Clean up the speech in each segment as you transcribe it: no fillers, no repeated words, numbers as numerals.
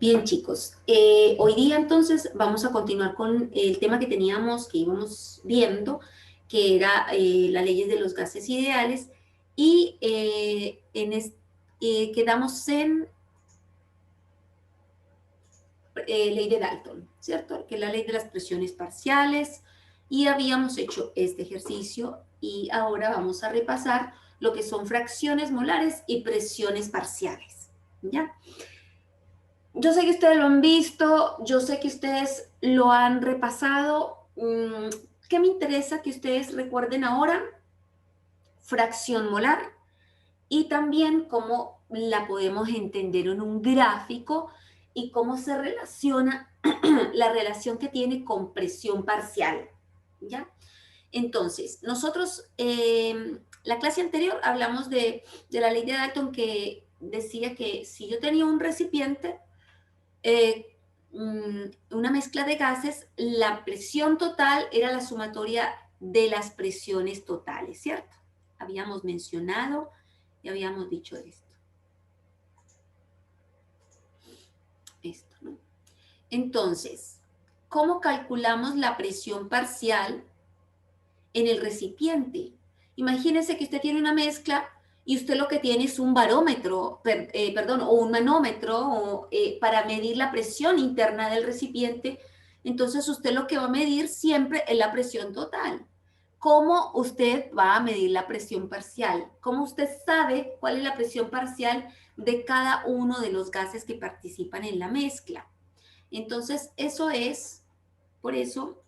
Bien, chicos, hoy día entonces vamos a continuar con el tema que teníamos, que íbamos viendo, que era las leyes de los gases ideales, y quedamos en ley de Dalton, ¿cierto? Que es la ley de las presiones parciales, y habíamos hecho este ejercicio, y ahora vamos a repasar lo que son fracciones molares y presiones parciales, ¿ya? Yo sé que ustedes lo han visto, yo sé que ustedes lo han repasado. ¿Qué me interesa que ustedes recuerden ahora? Fracción molar y también cómo la podemos entender en un gráfico y cómo se relaciona la relación que tiene con presión parcial, ¿ya? Entonces, nosotros, la clase anterior hablamos de la ley de Dalton que decía que si yo tenía un recipiente, una mezcla de gases, la presión total era la sumatoria de las presiones totales, ¿cierto? Habíamos mencionado y habíamos dicho esto, ¿no? Entonces, ¿cómo calculamos la presión parcial en el recipiente? Imagínese que usted tiene una mezcla y usted lo que tiene es un barómetro, o un manómetro para medir la presión interna del recipiente. Entonces usted lo que va a medir siempre es la presión total. ¿Cómo usted va a medir la presión parcial? ¿Cómo usted sabe cuál es la presión parcial de cada uno de los gases que participan en la mezcla? Entonces por eso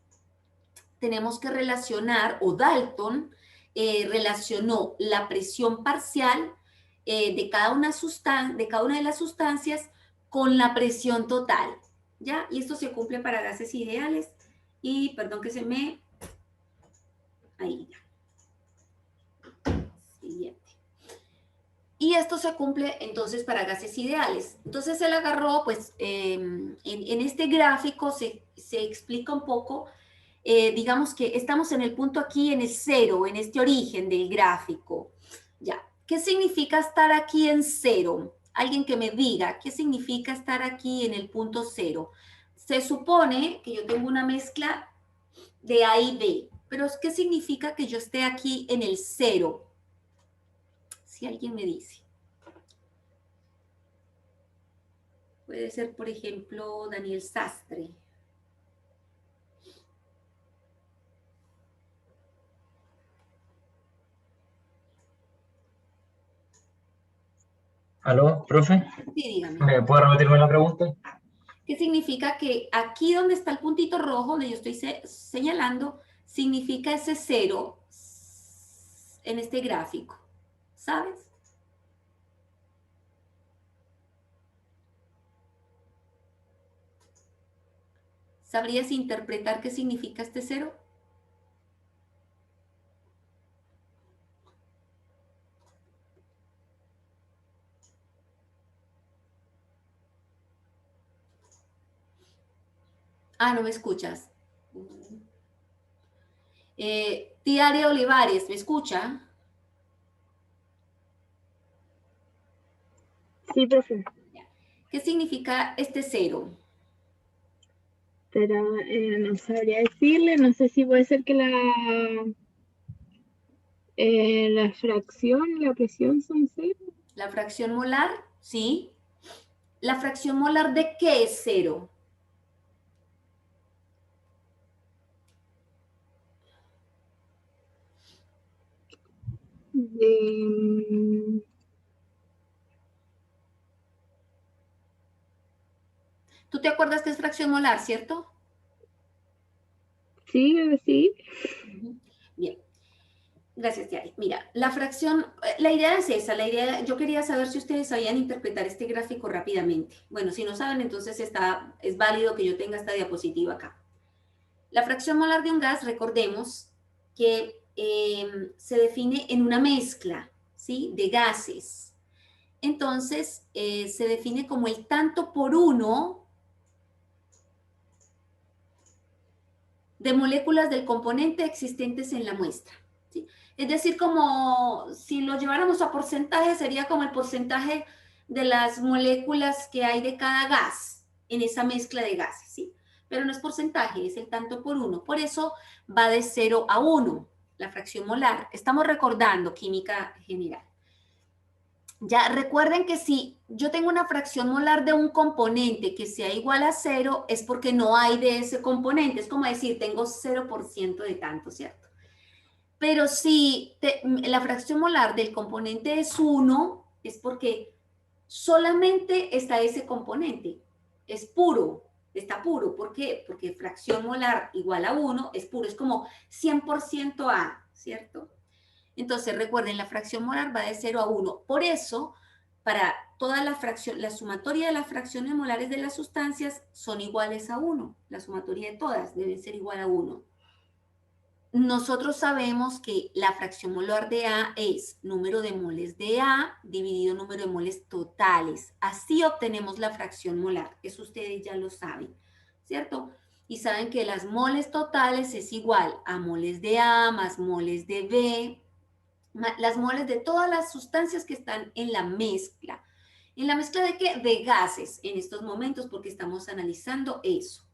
tenemos que relacionar, o Dalton relacionó la presión parcial de cada una de las sustancias con la presión total, ¿ya? Y esto se cumple para gases ideales. Y perdón que se me... Ahí ya. Siguiente. Y esto se cumple entonces para gases ideales. Entonces él agarró, pues, en este gráfico se explica un poco. Digamos que estamos en el punto aquí, en el cero, en este origen del gráfico. Ya. ¿Qué significa estar aquí en cero? Alguien que me diga, ¿qué significa estar aquí en el punto cero? Se supone que yo tengo una mezcla de A y B, pero ¿qué significa que yo esté aquí en el cero? Si alguien me dice. Puede ser, por ejemplo, Daniel Sastre. ¿Aló, profe? Sí, dígame. ¿Me puede repetirme la pregunta? ¿Qué significa? Que aquí donde está el puntito rojo, donde yo estoy señalando, significa ese cero en este gráfico, ¿sabes? ¿Sabrías interpretar qué significa este cero? Ah, no me escuchas. Tiare Olivares, ¿me escucha? Sí, profe. ¿Qué significa este cero? Pero no sabría decirle, no sé si puede ser que la fracción y la presión son cero. La fracción molar, ¿sí? ¿La fracción molar de qué es cero? ¿Tú te acuerdas que es fracción molar, cierto? Sí, sí. Bien. Gracias, Tiari. Mira, la fracción, la idea es esa, yo quería saber si ustedes sabían interpretar este gráfico rápidamente. Bueno, si no saben, entonces es válido que yo tenga esta diapositiva acá. La fracción molar de un gas, recordemos que se define en una mezcla, ¿sí? De gases. Entonces, se define como el tanto por uno de moléculas del componente existentes en la muestra, ¿sí? Es decir, como si lo lleváramos a porcentaje, sería como el porcentaje de las moléculas que hay de cada gas, en esa mezcla de gases, ¿sí? Pero no es porcentaje, es el tanto por uno. Por eso va de 0 a 1, la fracción molar. Estamos recordando química general. Ya recuerden que si yo tengo una fracción molar de un componente que sea igual a 0, es porque no hay de ese componente. Es como decir, tengo 0% de tanto, ¿cierto? Pero si la fracción molar del componente es 1, es porque solamente está ese componente. Es puro, está puro. ¿Por qué? Porque fracción molar igual a 1 es puro. Es como 100% A, ¿cierto? Entonces, recuerden, la fracción molar va de 0 a 1. Por eso, para toda la fracción, la sumatoria de las fracciones molares de las sustancias son iguales a 1. La sumatoria de todas debe ser igual a 1. Nosotros sabemos que la fracción molar de A es número de moles de A dividido número de moles totales. Así obtenemos la fracción molar. Eso ustedes ya lo saben, ¿cierto? Y saben que las moles totales es igual a moles de A más moles de B, las moles de todas las sustancias que están en la mezcla. ¿En la mezcla de qué? De gases en estos momentos, porque estamos analizando eso.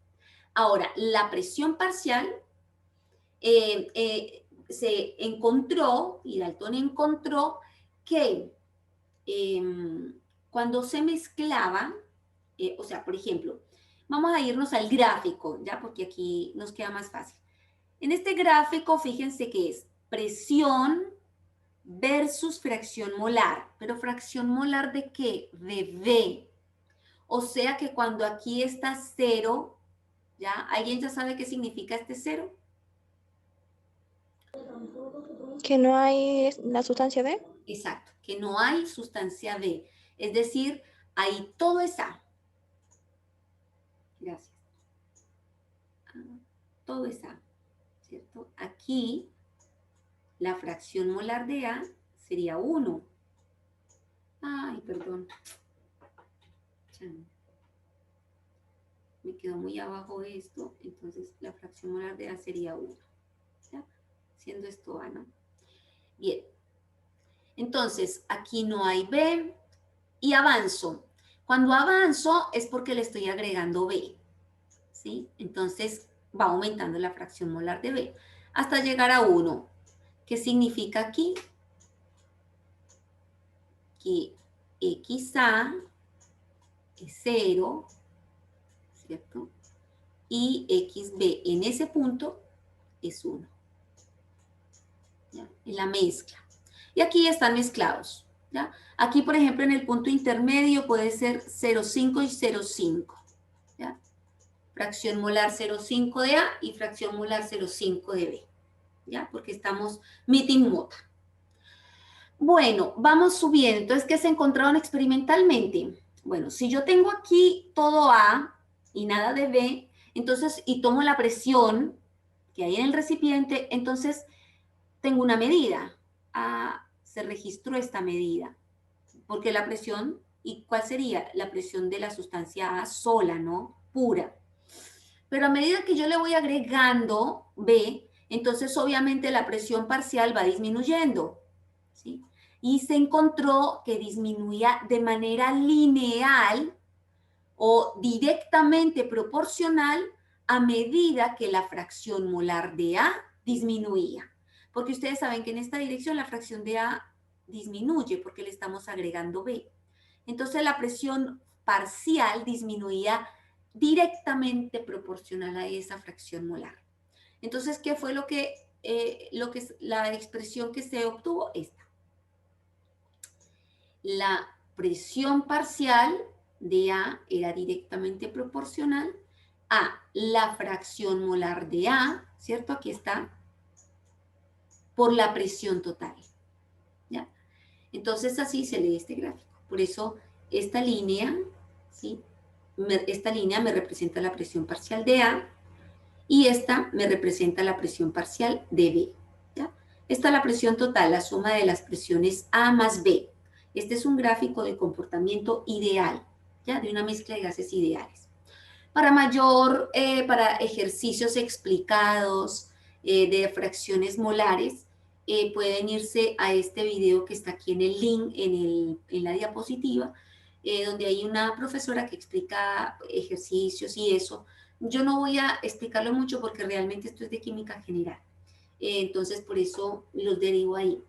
Ahora, la presión parcial se encontró, y Dalton encontró que cuando se mezclaba, o sea, por ejemplo, vamos a irnos al gráfico, ya, porque aquí nos queda más fácil. En este gráfico, fíjense que es presión versus fracción molar. ¿Pero fracción molar de qué? De B. O sea que cuando aquí está 0, ¿ya? ¿Alguien ya sabe qué significa este 0? Que no hay la sustancia B. Exacto, que no hay sustancia B. Es decir, ahí todo es A. Gracias. Todo es A, ¿cierto? Aquí la fracción molar de A sería 1. Ay, perdón. Me quedó muy abajo esto, entonces la fracción molar de A sería 1. ¿Ya? Siendo esto A, ¿no? Bien. Entonces, aquí no hay B y avanzo. Cuando avanzo es porque le estoy agregando B, ¿sí? Entonces, va aumentando la fracción molar de B hasta llegar a 1. ¿Qué significa aquí? Que XA es 0, ¿cierto? Y XB en ese punto es 1. ¿Ya? En la mezcla. Y aquí están mezclados. ¿Ya? Aquí, por ejemplo, en el punto intermedio puede ser 0,5 y 0,5. ¿Ya? Fracción molar 0,5 de A y fracción molar 0,5 de B. ¿Ya? Porque estamos meeting mota. Bueno, vamos subiendo. Entonces, ¿qué se encontraron experimentalmente? Bueno, si yo tengo aquí todo A y nada de B, entonces, y tomo la presión que hay en el recipiente, entonces tengo una medida. Se registró esta medida. Porque la presión, ¿y cuál sería? La presión de la sustancia A sola, ¿no? Pura. Pero a medida que yo le voy agregando B, entonces obviamente la presión parcial va disminuyendo, ¿sí? Y se encontró que disminuía de manera lineal o directamente proporcional a medida que la fracción molar de A disminuía. Porque ustedes saben que en esta dirección la fracción de A disminuye porque le estamos agregando B. Entonces la presión parcial disminuía directamente proporcional a esa fracción molar. Entonces, ¿qué fue la expresión que se obtuvo? Esta. La presión parcial de A era directamente proporcional a la fracción molar de A, ¿cierto? Aquí está, por la presión total. ¿Ya? Entonces, así se lee este gráfico. Por eso, esta línea, ¿sí? Esta línea me representa la presión parcial de A y esta me representa la presión parcial de B. ¿Ya? Esta es la presión total, la suma de las presiones A más B. Este es un gráfico de comportamiento ideal, ¿ya? De una mezcla de gases ideales. Para ejercicios explicados de fracciones molares, pueden irse a este video que está aquí en el link, en la diapositiva, donde hay una profesora que explica ejercicios y eso. Yo no voy a explicarlo mucho porque realmente esto es de química general. Entonces, por eso los derivo ahí.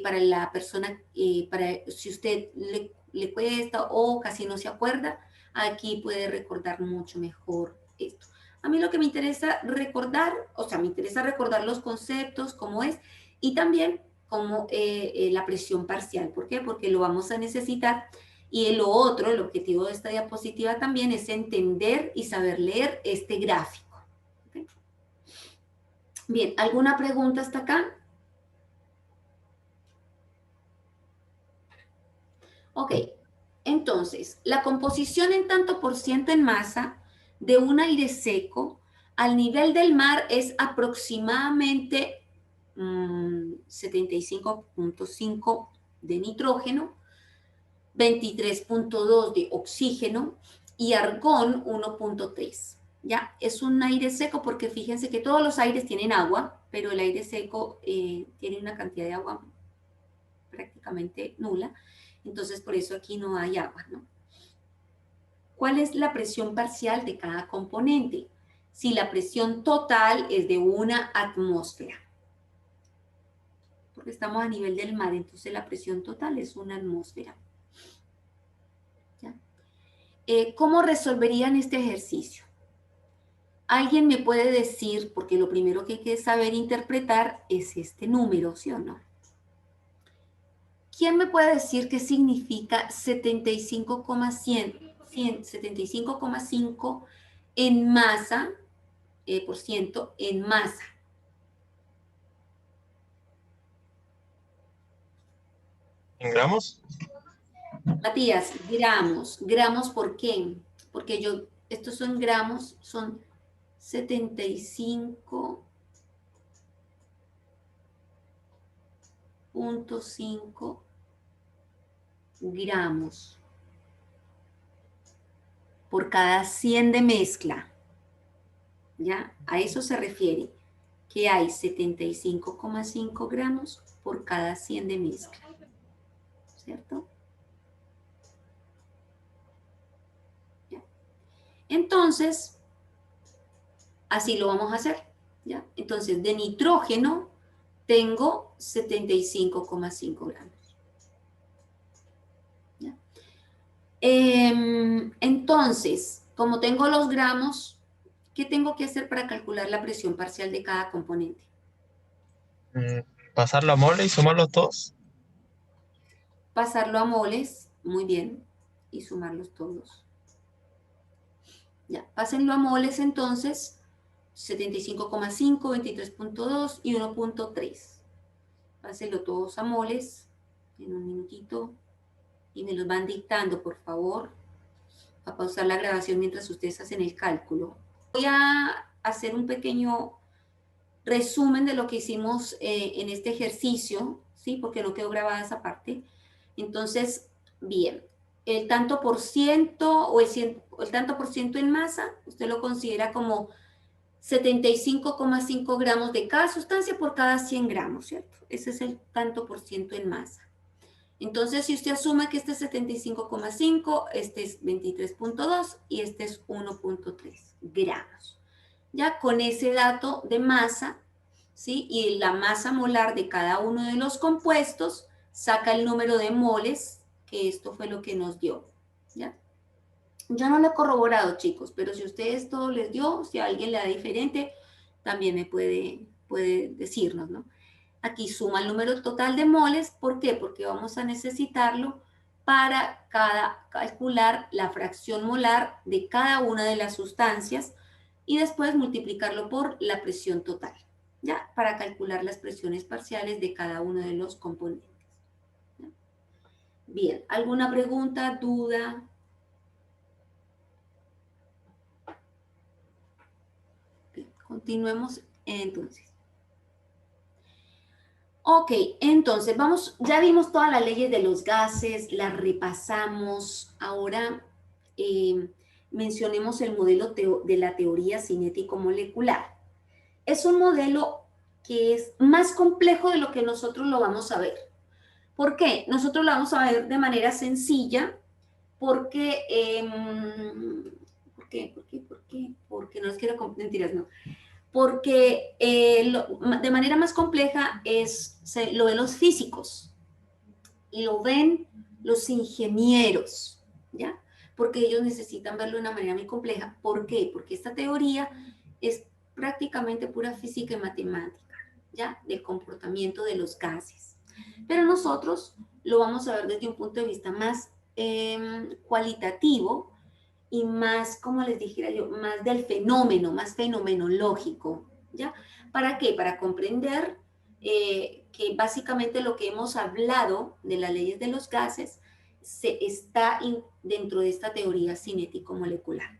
Para la persona, si usted le cuesta o casi no se acuerda, aquí puede recordar mucho mejor esto. A mí lo que me interesa recordar, o sea, me interesa recordar los conceptos, cómo es, y también como la presión parcial. ¿Por qué? Porque lo vamos a necesitar. Y lo otro, el objetivo de esta diapositiva también es entender y saber leer este gráfico. ¿Okay? Bien, ¿alguna pregunta hasta acá? Ok, entonces, la composición en tanto por ciento en masa de un aire seco al nivel del mar es aproximadamente 75.5 de nitrógeno, 23.2 de oxígeno y argón 1.3. ¿Ya? Es un aire seco porque fíjense que todos los aires tienen agua, pero el aire seco tiene una cantidad de agua prácticamente nula. Entonces, por eso aquí no hay agua, ¿no? ¿Cuál es la presión parcial de cada componente? Si la presión total es de una atmósfera. Porque estamos a nivel del mar, entonces la presión total es una atmósfera. ¿Ya? ¿Cómo resolverían este ejercicio? Alguien me puede decir, porque lo primero que hay que saber interpretar es este número, ¿sí o no? ¿Quién me puede decir qué significa 75,5 en masa, por ciento, en masa? ¿En gramos? Matías, gramos. ¿Gramos por qué? Porque estos son gramos, son 75.5 gramos por cada 100 de mezcla. ¿Ya? A eso se refiere, que hay 75,5 gramos por cada 100 de mezcla. ¿Cierto? ¿Ya? Entonces, así lo vamos a hacer. ¿Ya? Entonces, de nitrógeno tengo 75,5 gramos. ¿Ya? Entonces, como tengo los gramos, ¿qué tengo que hacer para calcular la presión parcial de cada componente? Pasarlo a mole y sumar los dos. Pasarlo a moles, muy bien, y sumarlos todos. Ya, pásenlo a moles entonces, 75,5, 23.2 y 1.3. Pásenlo todos a moles en un minutito y me los van dictando, por favor. Va a pausar la grabación mientras ustedes hacen el cálculo. Voy a hacer un pequeño resumen de lo que hicimos en este ejercicio, ¿sí? Porque no quedó grabada esa parte. Entonces, bien, el tanto por ciento o el tanto por ciento en masa, usted lo considera como 75,5 gramos de cada sustancia por cada 100 gramos, ¿cierto? Ese es el tanto por ciento en masa. Entonces, si usted asume que este es 75,5, este es 23.2 y este es 1.3 gramos. Ya con ese dato de masa, ¿sí? Y la masa molar de cada uno de los compuestos, saca el número de moles, que esto fue lo que nos dio, ¿ya? Yo no lo he corroborado, chicos, pero si a ustedes todo les dio, si a alguien le da diferente, también me puede decirnos, ¿no? Aquí suma el número total de moles, ¿por qué? Porque vamos a necesitarlo para calcular la fracción molar de cada una de las sustancias y después multiplicarlo por la presión total, ¿ya? Para calcular las presiones parciales de cada uno de los componentes. ¿Ya? Bien, ¿alguna pregunta, duda? Bien, continuemos entonces. Ok, entonces ya vimos todas las leyes de los gases, las repasamos. Ahora mencionemos el modelo de la teoría cinético-molecular. Es un modelo que es más complejo de lo que nosotros lo vamos a ver. ¿Por qué? Nosotros lo vamos a ver de manera sencilla Porque, porque no les quiero mentiras, no. Porque de manera más compleja lo ven los físicos y lo ven los ingenieros, ¿ya? Porque ellos necesitan verlo de una manera muy compleja. ¿Por qué? Porque esta teoría es prácticamente pura física y matemática, ¿ya? Del comportamiento de los gases. Pero nosotros lo vamos a ver desde un punto de vista más cualitativo y más, como les dijera yo, más del fenómeno, más fenomenológico, ¿ya? ¿Para qué? Para comprender que básicamente lo que hemos hablado de las leyes de los gases está dentro de esta teoría cinético-molecular.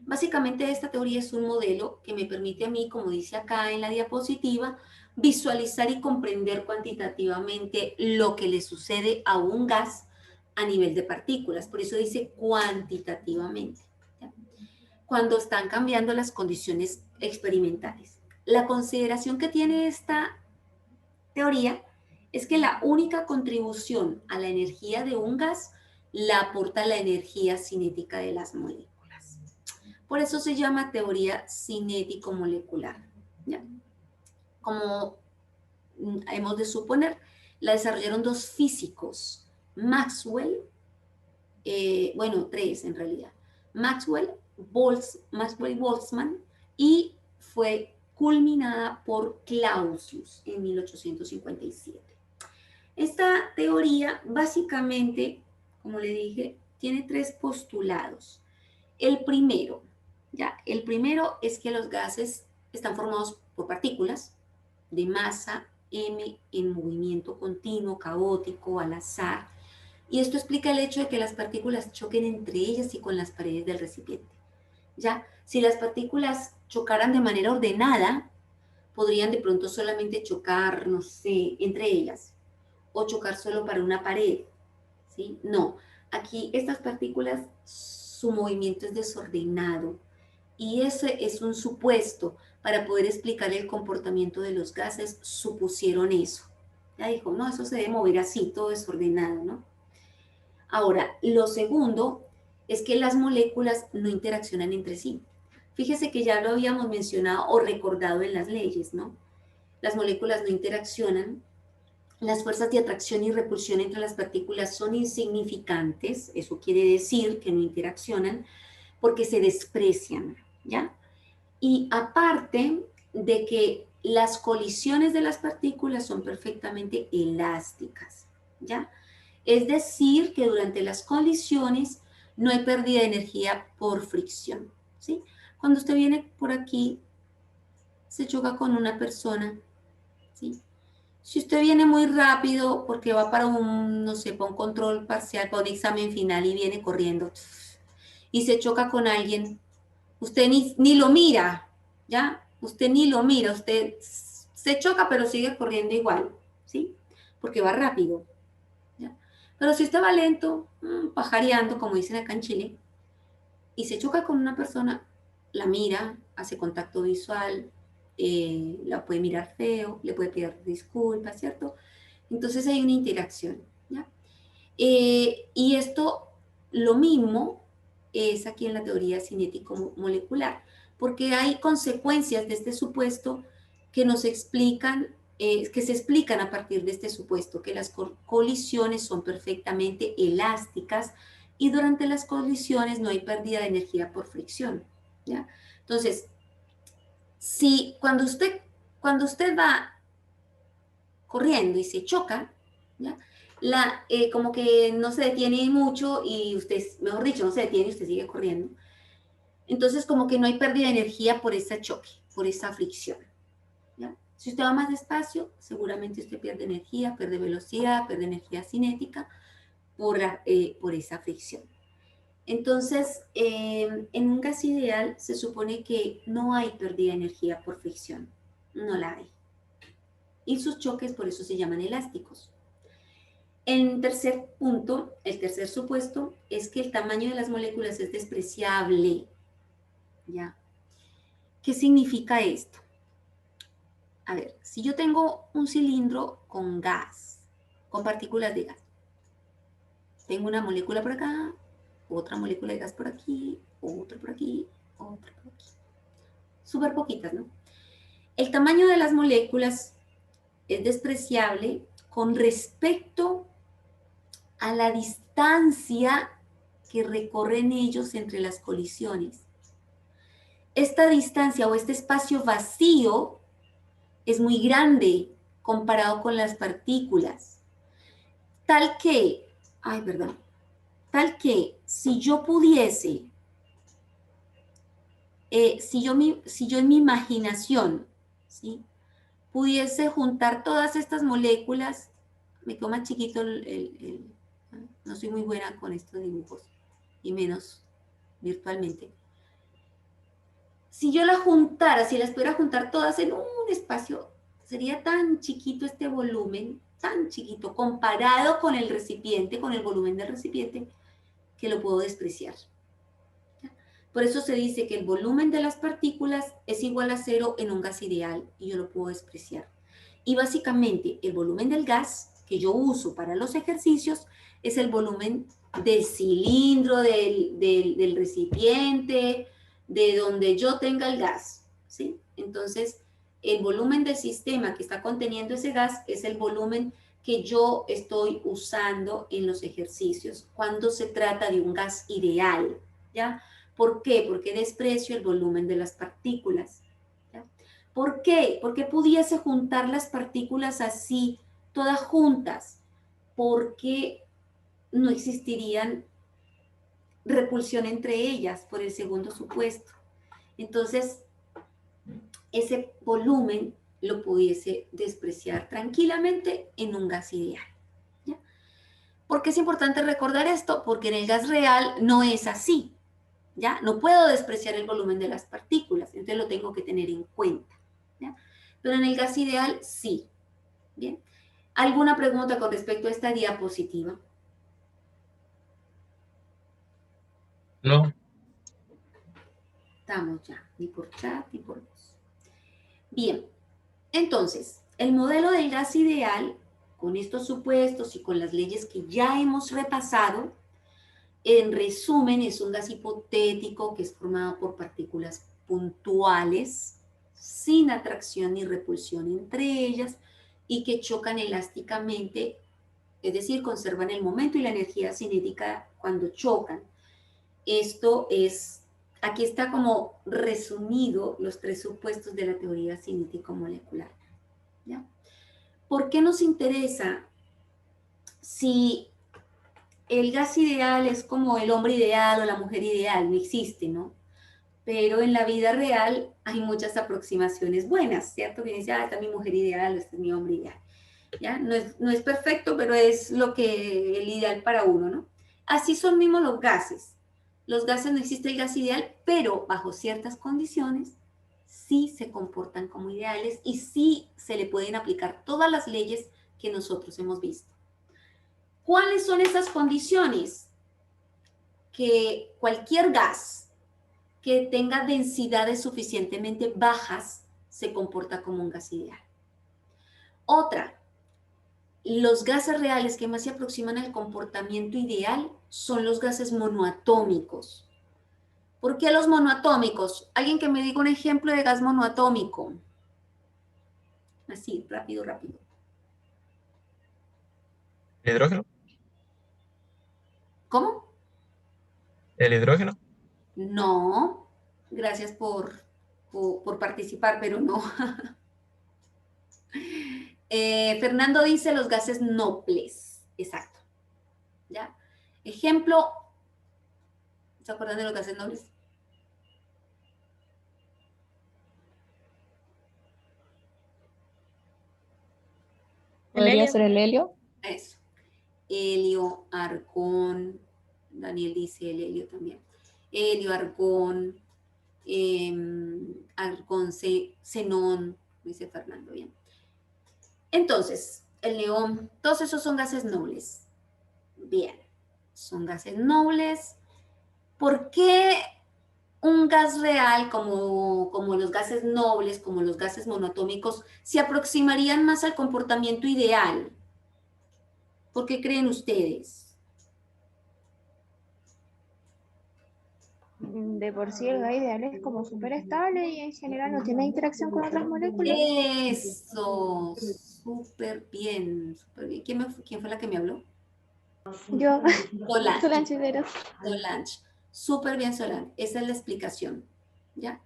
Básicamente esta teoría es un modelo que me permite a mí, como dice acá en la diapositiva, visualizar y comprender cuantitativamente lo que le sucede a un gas a nivel de partículas. Por eso dice cuantitativamente, ¿ya? Cuando están cambiando las condiciones experimentales. La consideración que tiene esta teoría es que la única contribución a la energía de un gas la aporta la energía cinética de las moléculas. Por eso se llama teoría cinético-molecular, ¿ya? Como hemos de suponer, la desarrollaron dos físicos, Maxwell, bueno, tres en realidad, Maxwell Boltzmann, y fue culminada por Clausius en 1857. Esta teoría básicamente, como le dije, tiene tres postulados. El primero es que los gases están formados por partículas de masa m en movimiento continuo, caótico, al azar. Y esto explica el hecho de que las partículas choquen entre ellas y con las paredes del recipiente. ¿Ya? Si las partículas chocaran de manera ordenada, podrían de pronto solamente chocar, no sé, entre ellas, o chocar solo para una pared, ¿sí? No, aquí estas partículas, su movimiento es desordenado, y ese es un supuesto. Para poder explicar el comportamiento de los gases, supusieron eso. Ya dijo, no, eso se debe mover así, todo desordenado, ¿no? Ahora, lo segundo es que las moléculas no interaccionan entre sí. Fíjese que ya lo habíamos mencionado o recordado en las leyes, ¿no? Las moléculas no interaccionan. Las fuerzas de atracción y repulsión entre las partículas son insignificantes. Eso quiere decir que no interaccionan porque se desprecian, ¿ya? Y aparte de que las colisiones de las partículas son perfectamente elásticas, ¿ya? Es decir, que durante las colisiones no hay pérdida de energía por fricción, ¿sí? Cuando usted viene por aquí, se choca con una persona, ¿sí? Si usted viene muy rápido porque va para un, no sé, para un control parcial, para un examen final y viene corriendo y se choca con alguien, usted ni lo mira, ¿ya? Usted ni lo mira, usted se choca pero sigue corriendo igual, ¿sí? Porque va rápido, ¿ya? Pero si usted va lento, pajareando, como dicen acá en Chile, y se choca con una persona, la mira, hace contacto visual, la puede mirar feo, le puede pedir disculpas, ¿cierto? Entonces hay una interacción, ¿ya? Y esto, lo mismo, es aquí en la teoría cinético-molecular, porque hay consecuencias de este supuesto que nos explican, que se explican a partir de este supuesto, que las colisiones son perfectamente elásticas y durante las colisiones no hay pérdida de energía por fricción, ¿ya? Entonces, si cuando usted va corriendo y se choca, ¿ya? Como que no se detiene mucho y usted, mejor dicho, no se detiene y usted sigue corriendo. Entonces, como que no hay pérdida de energía por ese choque, por esa fricción, ¿ya? Si usted va más despacio, seguramente usted pierde energía, pierde velocidad, pierde energía cinética por esa fricción. Entonces, en un gas ideal se supone que no hay pérdida de energía por fricción, no la hay. Y sus choques por eso se llaman elásticos. En tercer punto, el tercer supuesto es que el tamaño de las moléculas es despreciable, ¿ya? ¿Qué significa esto? A ver, si yo tengo un cilindro con gas, con partículas de gas, tengo una molécula por acá otra molécula de gas por aquí, otra por aquí, otra por aquí. Súper poquitas, ¿no? El tamaño de las moléculas es despreciable con respecto a la distancia que recorren ellos entre las colisiones. Esta distancia o este espacio vacío es muy grande comparado con las partículas. Tal que si yo pudiese, si yo en mi imaginación, ¿sí?, pudiese juntar todas estas moléculas, me quedó más chiquito no soy muy buena con estos dibujos, y menos virtualmente. Si yo las juntara, si las pudiera juntar todas en un espacio, sería tan chiquito este volumen, tan chiquito, comparado con el recipiente, con el volumen del recipiente, que lo puedo despreciar. Por eso se dice que el volumen de las partículas es igual a 0 en un gas ideal, y yo lo puedo despreciar. Y básicamente el volumen del gas que yo uso para los ejercicios es el volumen del cilindro, del recipiente, de donde yo tenga el gas, ¿sí? Entonces, el volumen del sistema que está conteniendo ese gas es el volumen que yo estoy usando en los ejercicios cuando se trata de un gas ideal, ¿ya? ¿Por qué? Porque desprecio el volumen de las partículas, ¿ya? ¿Por qué? Porque pudiese juntar las partículas así, todas juntas, porque no existirían repulsión entre ellas por el segundo supuesto. Entonces, ese volumen lo pudiese despreciar tranquilamente en un gas ideal, ¿ya? ¿Por qué es importante recordar esto? Porque en el gas real no es así, ¿ya? No puedo despreciar el volumen de las partículas, entonces lo tengo que tener en cuenta, ¿ya? Pero en el gas ideal sí, ¿bien? ¿Alguna pregunta con respecto a esta diapositiva? No. Estamos ya, ni por chat ni por voz. Bien, entonces, el modelo del gas ideal, con estos supuestos y con las leyes que ya hemos repasado, en resumen, es un gas hipotético que es formado por partículas puntuales, sin atracción ni repulsión entre ellas, y que chocan elásticamente, es decir, conservan el momento y la energía cinética cuando chocan. Esto es, aquí está como resumido los tres supuestos de la teoría cinético-molecular, ¿ya? ¿Por qué nos interesa si el gas ideal es como el hombre ideal o la mujer ideal? No existe, ¿no? Pero en la vida real hay muchas aproximaciones buenas, ¿cierto? Que dice, esta es mi mujer ideal, este es mi hombre ideal, ¿ya? No es perfecto, pero es lo que el ideal para uno, ¿no? Así son mismos los gases. Los gases no existe el gas ideal, pero bajo ciertas condiciones sí se comportan como ideales y sí se le pueden aplicar todas las leyes que nosotros hemos visto. ¿Cuáles son esas condiciones? Que cualquier gas que tenga densidades suficientemente bajas se comporta como un gas ideal. Otra, los gases reales que más se aproximan al comportamiento ideal son los gases monoatómicos. ¿Por qué los monoatómicos? Alguien que me diga un ejemplo de gas monoatómico. Así, rápido, rápido. ¿El hidrógeno? ¿Cómo? ¿El hidrógeno? No. Gracias por participar, pero no. Fernando dice los gases nobles. Exacto. ¿Ya? Ejemplo, ¿se acuerdan de los gases nobles? ¿Podría ser el helio? Eso. Helio, argón. Daniel dice el helio también. Helio, argón, argón, xenón, dice Fernando, bien. Entonces, el neón, todos esos son gases nobles. Bien, son gases nobles. ¿Por qué un gas real como los gases nobles, como los gases monoatómicos, se aproximarían más al comportamiento ideal? ¿Por qué creen ustedes? De por sí el gas ideal es como súper estable y en general no tiene interacción con otras moléculas. Eso, súper bien, súper bien. ¿Quién fue la que me habló? Yo, Solange. Solange. Solange. Súper bien, Solange. Esa es la explicación. ¿Ya?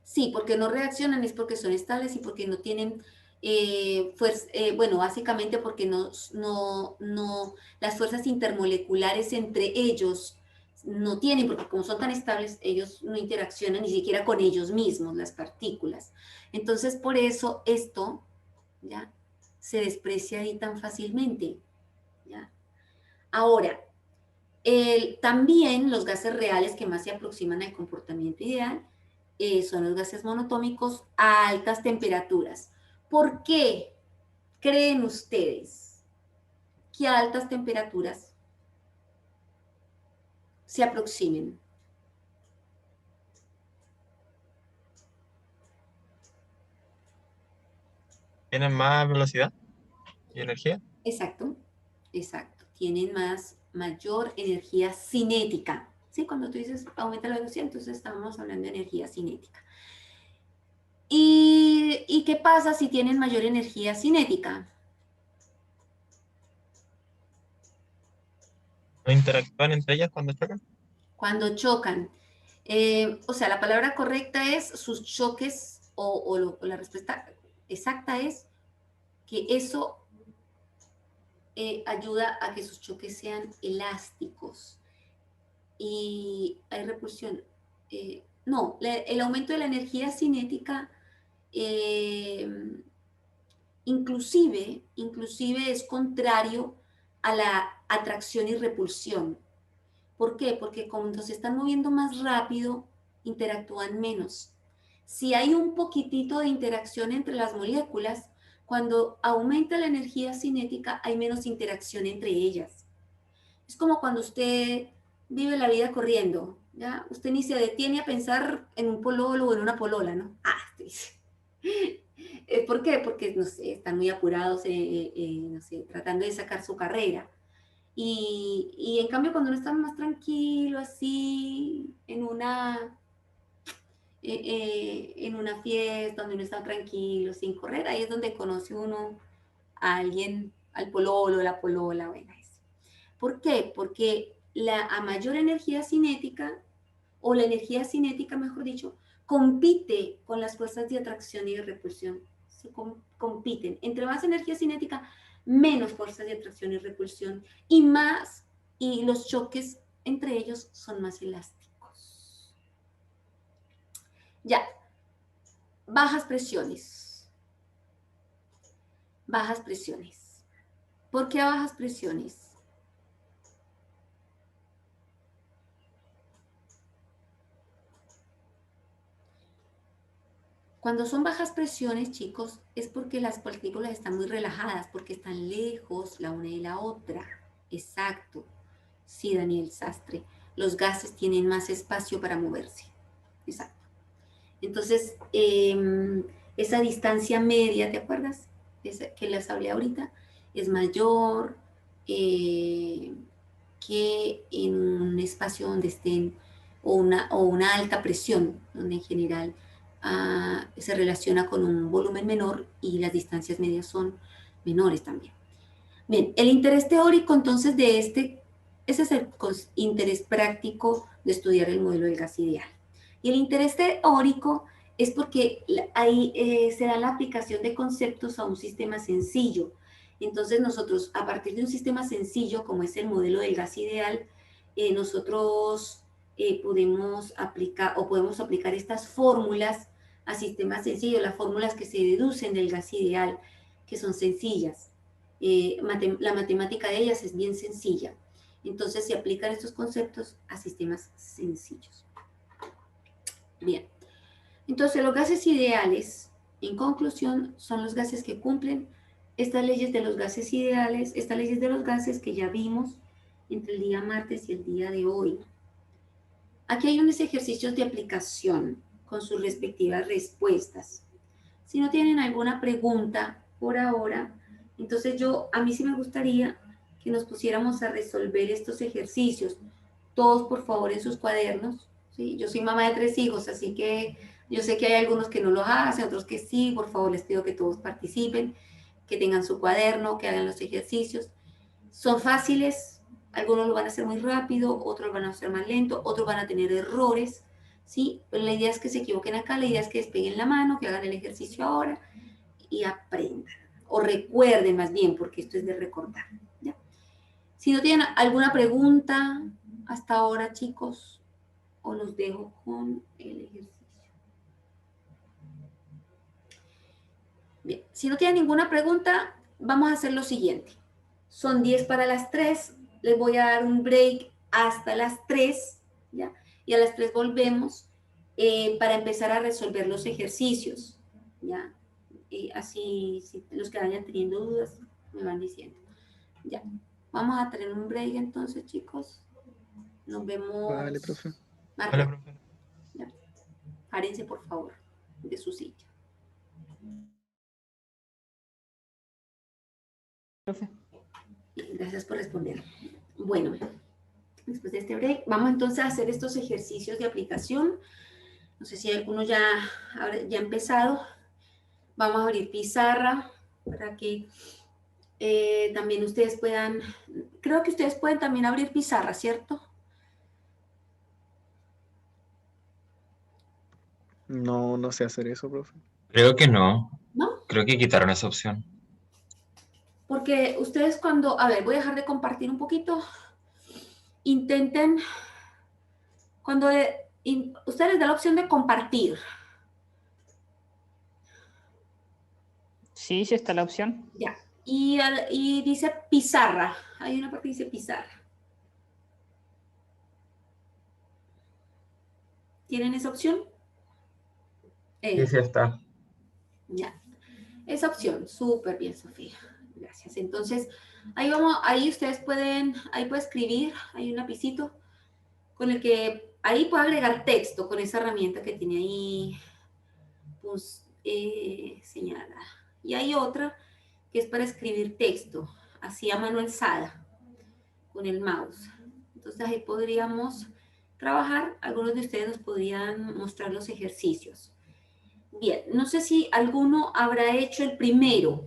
Sí, porque no reaccionan es porque son estables y porque no tienen fuerza, bueno, básicamente porque las fuerzas intermoleculares entre ellos no tienen, porque como son tan estables, ellos no interaccionan ni siquiera con ellos mismos, las partículas. Entonces, por eso esto, ¿ya? Se desprecia ahí tan fácilmente, ¿ya? Ahora, también los gases reales que más se aproximan al comportamiento ideal son los gases monotómicos a altas temperaturas. ¿Por qué creen ustedes que a altas temperaturas se aproximen? ¿Tienen más velocidad y energía? Exacto, exacto. Tienen mayor energía cinética. ¿Sí? Cuando tú dices aumenta la velocidad, entonces estamos hablando de energía cinética. ¿Y qué pasa si tienen mayor energía cinética? ¿No interactúan entre ellas cuando chocan? Cuando chocan. O sea, la palabra correcta es sus choques o la respuesta exacta es que eso ayuda a que sus choques sean elásticos. Y hay repulsión. No, el aumento de la energía cinética inclusive es contrario a la atracción y repulsión. ¿Por qué? Porque cuando se están moviendo más rápido, interactúan menos. Si hay un poquitito de interacción entre las moléculas, cuando aumenta la energía cinética, hay menos interacción entre ellas. Es como cuando usted vive la vida corriendo, ¿ya? Usted ni se detiene a pensar en un pololo o en una polola, ¿no? ¿Por qué? Porque, no sé, están muy apurados, no sé, tratando de sacar su carrera. Y en cambio, cuando uno está más tranquilo, así, en una fiesta, donde uno está tranquilo, sin correr, ahí es donde conoce uno a alguien, al pololo, la polola, bueno, eso. ¿Por qué? Porque a mayor energía cinética, o la energía cinética, mejor dicho, compite con las fuerzas de atracción y de repulsión. Compiten. Entre más energía cinética, menos fuerzas de atracción y repulsión y los choques entre ellos son más elásticos. Ya, bajas presiones. Bajas presiones. ¿Por qué a bajas presiones? Cuando son bajas presiones, chicos, es porque las partículas están muy relajadas, porque están lejos la una de la otra. Exacto. Sí, Daniel Sastre. Los gases tienen más espacio para moverse. Exacto. Entonces, esa distancia media, ¿te acuerdas? Que les hablé ahorita, es mayor que en un espacio donde estén o una alta presión, donde en general se relaciona con un volumen menor y las distancias medias son menores también. Bien, el interés teórico entonces ese es el interés práctico de estudiar el modelo del gas ideal. Y el interés teórico es porque ahí se da la aplicación de conceptos a un sistema sencillo. Entonces nosotros, a partir de un sistema sencillo, como es el modelo del gas ideal, nosotros podemos aplicar estas fórmulas a sistemas sencillos, las fórmulas que se deducen del gas ideal, que son sencillas. La matemática de ellas es bien sencilla. Entonces se aplican estos conceptos a sistemas sencillos. Bien. Entonces los gases ideales, en conclusión, son los gases que cumplen estas leyes de los gases ideales, estas leyes de los gases que ya vimos entre el día martes y el día de hoy. Aquí hay unos ejercicios de aplicación con sus respectivas respuestas. Si no tienen alguna pregunta por ahora, entonces a mí sí me gustaría que nos pusiéramos a resolver estos ejercicios. todos por favor en sus cuadernos, ¿sí? Yo soy mamá de 3 hijos, así que yo sé que hay algunos que no lo hacen, otros que sí. Por favor, les pido que todos participen, que tengan su cuaderno, que hagan los ejercicios. Son fáciles, algunos lo van a hacer muy rápido, otros lo van a hacer más lento, otros van a tener errores, ¿sí? Pero la idea es que se equivoquen acá, la idea es que despeguen la mano, que hagan el ejercicio ahora y aprendan. O recuerden más bien, porque esto es de recordar, ¿ya? Si no tienen alguna pregunta hasta ahora, chicos, o los dejo con el ejercicio. Bien, si no tienen ninguna pregunta, vamos a hacer lo siguiente. Son 10 para las 3, les voy a dar un break hasta las 3, ¿ya? Y a las 3 volvemos para empezar a resolver los ejercicios, ¿ya? Así, si los que vayan teniendo dudas, me van diciendo. Ya, vamos a tener un break entonces, chicos. Nos vemos. Vale, profe. Más Vale, rato. profe. Ya. Párense, por favor, de su silla. Profe. Bien, gracias por responder. Bueno, después de este break, vamos entonces a hacer estos ejercicios de aplicación. No sé si alguno ya ha empezado. Vamos a abrir pizarra para que también ustedes puedan, creo que ustedes pueden también abrir pizarra, ¿cierto? No, no sé hacer eso, profe. Creo que no. ¿No? Creo que quitaron esa opción. Porque ustedes cuando, a ver, voy a dejar de compartir un poquito. Intenten, cuando ustedes les da la opción de compartir. Sí, sí está la opción. Ya. Y dice pizarra. Hay una parte que dice pizarra. ¿Tienen esa opción? Sí, sí está. Ya. Esa opción. Súper bien, Sofía. Gracias. Entonces, ahí vamos, ahí ustedes pueden, ahí puede escribir, hay un lapicito con el que ahí puede agregar texto con esa herramienta que tiene ahí pues, señalada. Y hay otra que es para escribir texto, así a mano alzada, con el mouse. Entonces ahí podríamos trabajar, algunos de ustedes nos podrían mostrar los ejercicios. Bien, no sé si alguno habrá hecho el primero.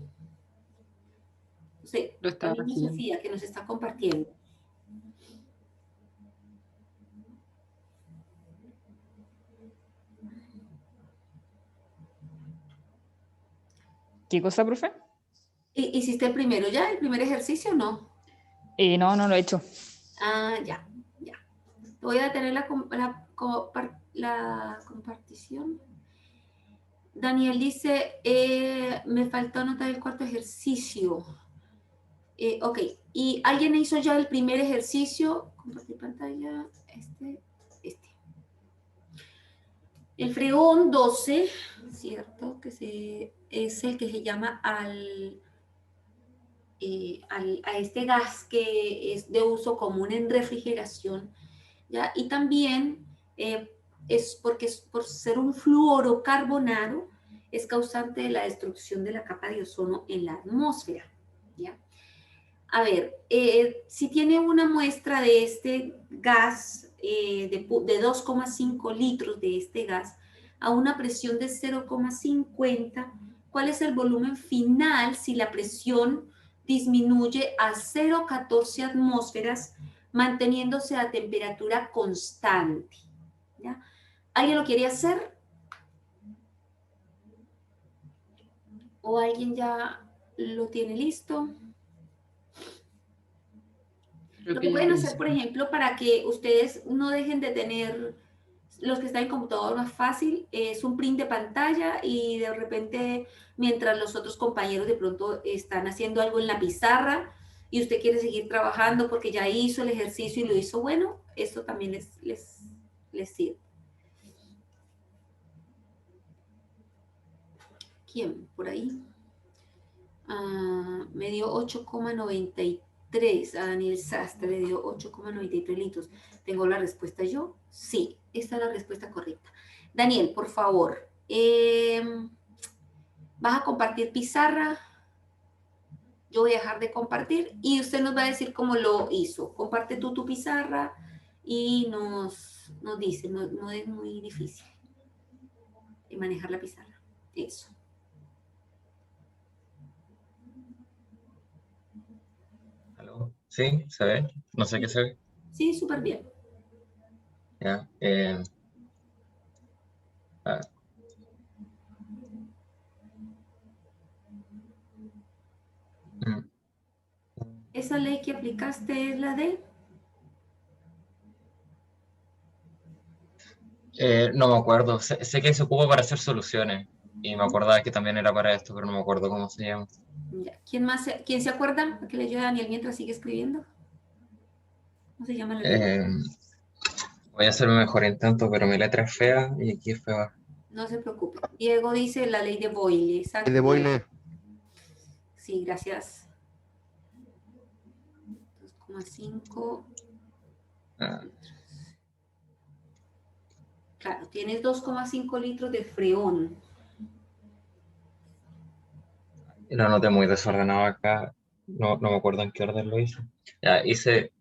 No sé, Lo estaba la niña haciendo. Sofía que nos está compartiendo. ¿Qué cosa, profe? ¿Hiciste el primero ya? ¿El primer ejercicio? No. No, no lo he hecho. Ah, ya, ya. Voy a tener la compartición. Daniel dice, me faltó anotar el cuarto ejercicio. Ok, ¿y alguien hizo ya el primer ejercicio? Compartir pantalla, este. El fregón 12, ¿cierto? Que es el que se llama a este gas que es de uso común en refrigeración, ¿ya? Y también es porque por ser un fluorocarbonado es causante de la destrucción de la capa de ozono en la atmósfera, ¿ya? A ver, si tiene una muestra de este gas, de 2,5 litros de este gas, a una presión de 0,50, ¿cuál es el volumen final si la presión disminuye a 0,14 atmósferas, manteniéndose a temperatura constante? ¿Ya? ¿Alguien lo quiere hacer? ¿O alguien ya lo tiene listo? Lo que pueden hacer, por ejemplo, para que ustedes no dejen de tener, los que están en computador más fácil, es un print de pantalla y de repente, mientras los otros compañeros de pronto están haciendo algo en la pizarra y usted quiere seguir trabajando porque ya hizo el ejercicio y lo hizo bueno, esto también les sirve. ¿Quién? Por ahí. Me dio 8,93. A Daniel Sastre le dio 8,93 litros. ¿Tengo la respuesta yo? Sí, esta es la respuesta correcta. Daniel, por favor, ¿vas a compartir pizarra? Yo voy a dejar de compartir y usted nos va a decir cómo lo hizo. Comparte tú tu pizarra y nos dice, no es muy difícil manejar la pizarra. Eso. ¿Aló? ¿Sí? ¿Se ve? No sé qué se ve. Sí, súper bien. Ya. A ver. Mm. ¿Esa ley que aplicaste es la de? No me acuerdo. Sé que se ocupa para hacer soluciones. Y me acordaba que también era para esto, pero no me acuerdo cómo se llama. Ya. ¿Quién se acuerda? ¿Para que le ayude a Daniel mientras sigue escribiendo? ¿Cómo se llama la ley? Voy a hacer mi mejor intento, pero mi letra es fea y aquí es fea. No se preocupe. Diego dice la ley de Boyle. Exacto. De Boyle. Sí, gracias. 2,5. Ah, Claro, tienes 2,5 litros de freón. lo anoté muy desordenado acá. No me acuerdo en qué orden lo hice. Ya, hice.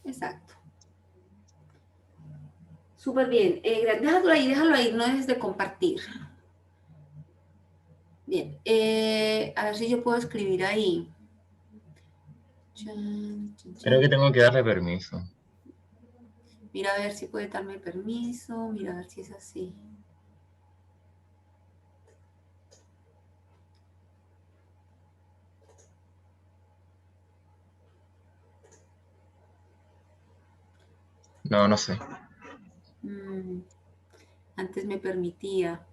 Exacto. Súper bien. Déjalo ahí, no dejes de compartir. Bien. A ver si yo puedo escribir ahí. Creo que tengo que darle permiso. Mira a ver si puede darme permiso. Mira a ver si es así. No sé. Antes me permitía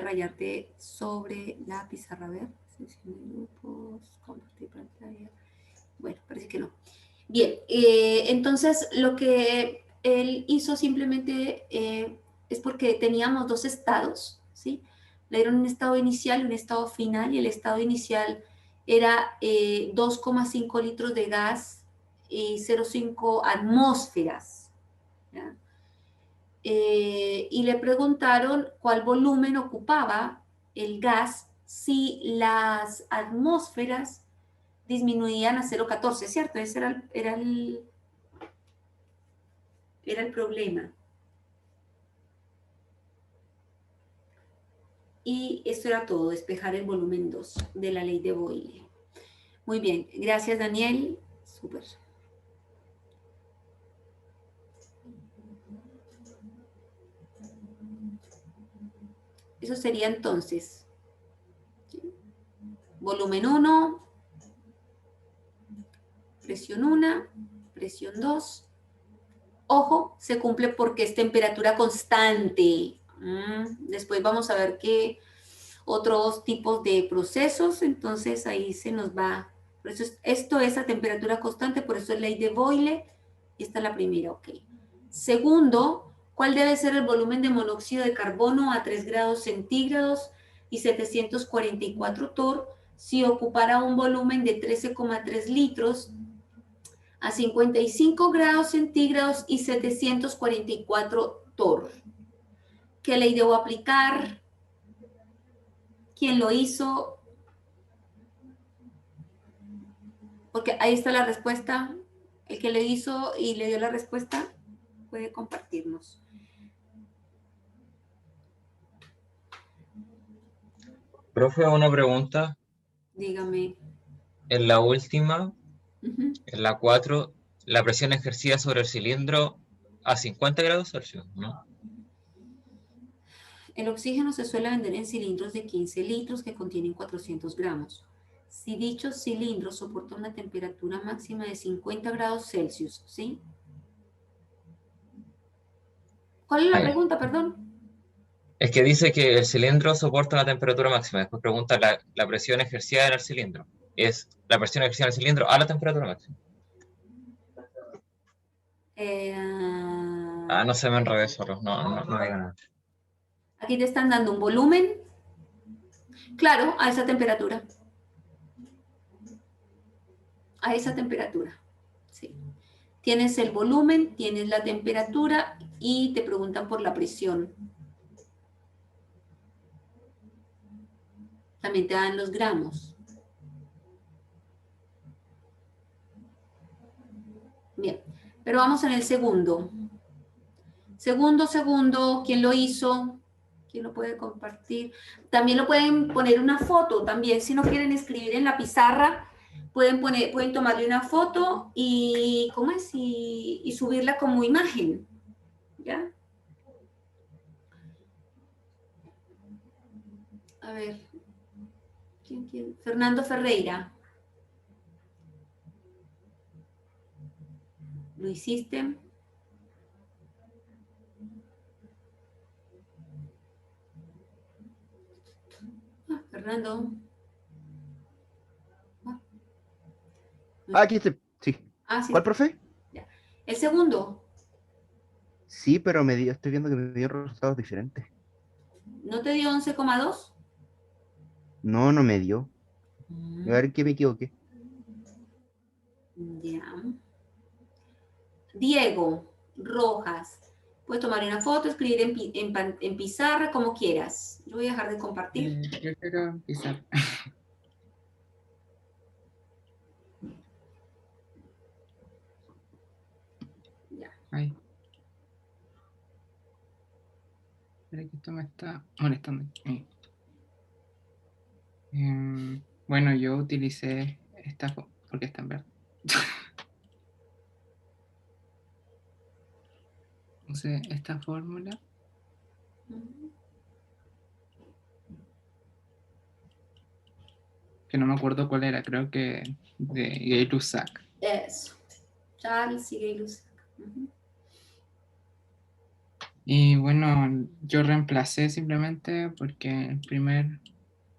rayarte sobre la pizarra. A ver, sesión de grupos, compartir pantalla. Bueno, parece que no. Bien, entonces lo que él hizo simplemente es porque teníamos dos estados, ¿sí? Le dieron un estado inicial y un estado final, y el estado inicial era 2,5 litros de gas y 0,5 atmósferas, ¿ya? Y le preguntaron cuál volumen ocupaba el gas si las atmósferas disminuían a 0,14, ¿cierto? Ese era el problema. Y esto era todo, despejar el volumen 2 de la ley de Boyle. Muy bien, gracias Daniel. Súper. Eso sería entonces, ¿sí? Volumen 1, presión 1, presión 2. Ojo, se cumple porque es temperatura constante. Después vamos a ver qué otros tipos de procesos, entonces ahí se nos va. Por eso esto es a temperatura constante, por eso es ley de Boyle. Y esta es la primera, ok. Segundo, ¿cuál debe ser el volumen de monóxido de carbono a 3 grados centígrados y 744 torr si ocupara un volumen de 13,3 litros a 55 grados centígrados y 744 torr? ¿Qué ley debo aplicar? ¿Quién lo hizo? Porque ahí está la respuesta. El que le hizo y le dio la respuesta puede compartirnos. Profe, una pregunta. Dígame. En la última, Uh-huh. en la 4, la presión ejercida sobre el cilindro a 50 grados Celsius, ¿no? El oxígeno se suele vender en cilindros de 15 litros que contienen 400 gramos. Si dicho cilindro soporta una temperatura máxima de 50 grados Celsius, ¿sí? ¿Cuál es la pregunta, perdón? Es que dice que el cilindro soporta una temperatura máxima. Después pregunta la presión ejercida en el cilindro. Es la presión ejercida en el cilindro a la temperatura máxima. No sé, me enredé solo. No digo nada. Aquí te están dando un volumen. Claro, a esa temperatura. A esa temperatura. Sí. Tienes el volumen, tienes la temperatura y te preguntan por la presión. También te dan los gramos. Bien, pero vamos en el segundo. Segundo, ¿quién lo hizo? ¿Quién lo puede compartir? También lo pueden poner una foto, también si no quieren escribir en la pizarra, pueden tomarle una foto y, ¿cómo es? Y subirla como imagen, ¿ya? A ver, ¿quién? Fernando Ferreira. ¿Lo hiciste? Fernando. Aquí estoy. Sí. Sí. ¿Cuál, profe? Ya. El segundo. Sí, pero estoy viendo que me dio resultados diferentes. ¿No te dio 11,2? No, no me dio. A ver qué me equivoqué. Ya. Diego Rojas. Puedes tomar una foto, escribir en pizarra, como quieras. Yo voy a dejar de compartir. Prefiero empezar. Ya. Ay. Espera que esto me está molestando. Bueno, yo utilicé esta porque está en verde. Usé esta fórmula. Que no me acuerdo cuál era, creo que de Gay-Lussac. Eso. Charles y Gay-Lussac. Y bueno, yo reemplacé simplemente porque el primer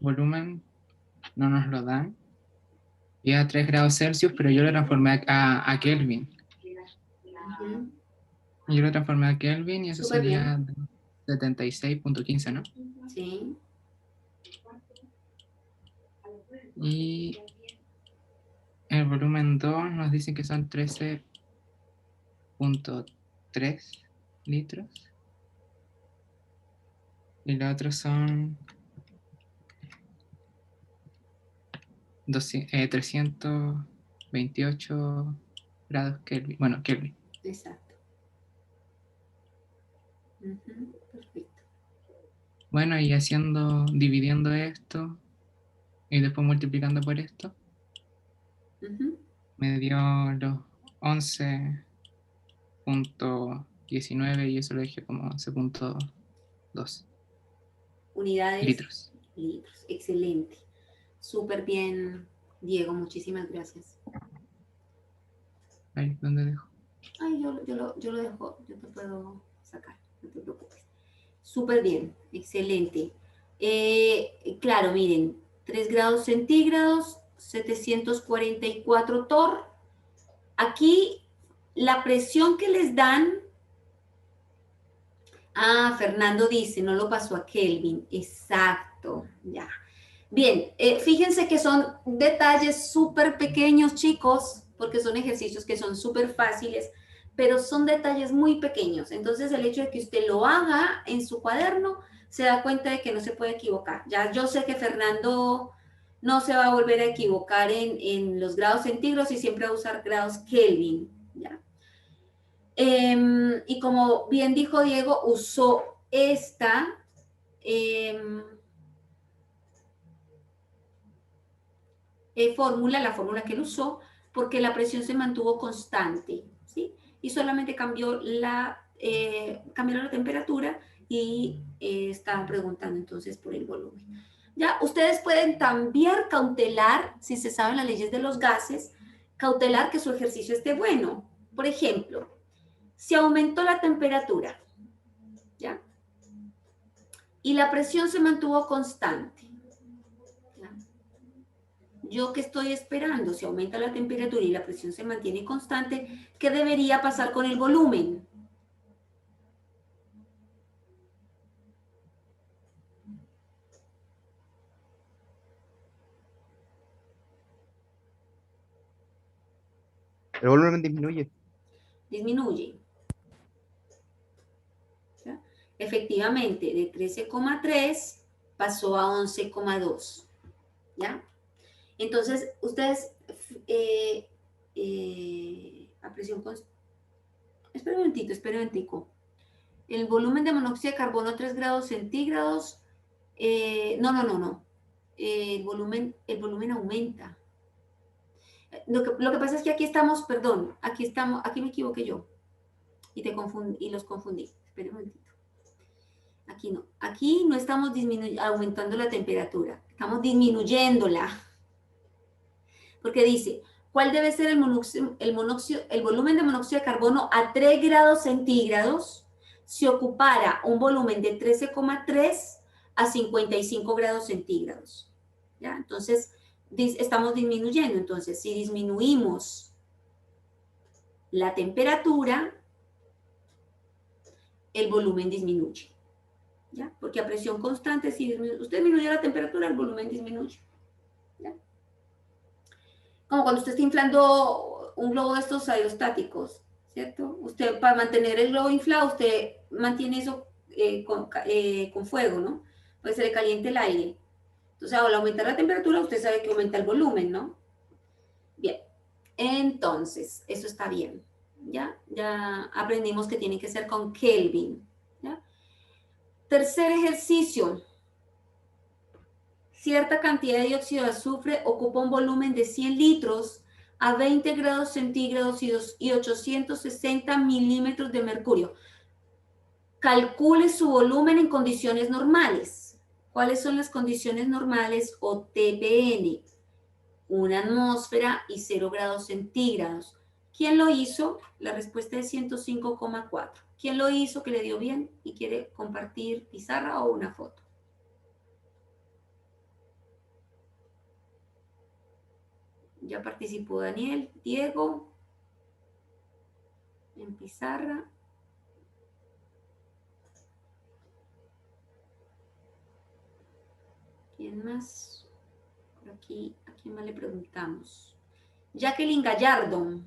volumen no nos lo dan. Y a 3 grados Celsius, pero yo lo transformé a Kelvin. Yo lo transformé a Kelvin y eso Súper sería 76.15, ¿no? Sí. Y el volumen 2 nos dice que son 13.3 litros. Y los otros son 328 grados Kelvin. Bueno, Kelvin. Exacto. Perfecto. Bueno, y dividiendo esto y después multiplicando por esto, me dio los 11.19 y eso lo dije como 11.2 Unidades. litros. Excelente. Súper bien, Diego. Muchísimas gracias. Ahí, ¿dónde dejo? Ay, yo lo dejo. Yo te puedo sacar. No te preocupes. Súper bien. Excelente. Claro, miren. 3 grados centígrados, 744 torr. Aquí la presión que les dan. Fernando dice, no lo pasó a Kelvin. Exacto, ya. Bien, fíjense que son detalles súper pequeños, chicos, porque son ejercicios que son súper fáciles, pero son detalles muy pequeños. Entonces, el hecho de que usted lo haga en su cuaderno, se da cuenta de que no se puede equivocar. Ya yo sé que Fernando no se va a volver a equivocar en los grados centígrados y siempre va a usar grados Kelvin, ¿ya? Y como bien dijo Diego, usó esta la fórmula que él usó, porque la presión se mantuvo constante, ¿sí? Y solamente cambiaron la temperatura y estaban preguntando entonces por el volumen. Ya, ustedes pueden también cautelar, si se saben las leyes de los gases, cautelar que su ejercicio esté bueno. Por ejemplo, si aumentó la temperatura, ¿ya? Y la presión se mantuvo constante, ¿ya? ¿Yo qué estoy esperando? Si aumenta la temperatura y la presión se mantiene constante, ¿qué debería pasar con el volumen? El volumen disminuye. Disminuye. ¿Ya? Efectivamente, de 13,3 pasó a 11,2. ¿Ya? Entonces, ustedes a presión constante. Espera un momentico. El volumen de monóxido de carbono a 3 grados centígrados. No. El volumen aumenta. Lo que pasa es que aquí estamos, perdón, aquí me equivoqué yo y los confundí. Espera un momentito. Aquí no estamos aumentando la temperatura, estamos disminuyéndola. Porque dice, ¿cuál debe ser el volumen de monóxido de carbono a 3 grados centígrados si ocupara un volumen de 13,3 a 55 grados centígrados? ¿Ya? Entonces, estamos disminuyendo. Entonces, si disminuimos la temperatura, el volumen disminuye. ¿Ya? Porque a presión constante, si usted disminuye la temperatura, el volumen disminuye. ¿Ya? Como cuando usted está inflando un globo de estos aerostáticos, ¿cierto? Usted, para mantener el globo inflado, usted mantiene eso con fuego, ¿no? Pues se le caliente el aire. Entonces, al aumentar la temperatura, usted sabe que aumenta el volumen, ¿no? Bien, entonces, eso está bien. Ya aprendimos que tiene que ser con Kelvin. ¿Ya? Tercer ejercicio. Cierta cantidad de dióxido de azufre ocupa un volumen de 100 litros a 20 grados centígrados y 860 milímetros de mercurio. Calcule su volumen en condiciones normales. ¿Cuáles son las condiciones normales o TPN? Una atmósfera y 0 grados centígrados. ¿Quién lo hizo? La respuesta es 105,4. ¿Quién lo hizo que le dio bien y quiere compartir pizarra o una foto? Ya participó Daniel, Diego, en pizarra. ¿Quién más? Por aquí, ¿a quién más le preguntamos? Jacqueline Gallardo.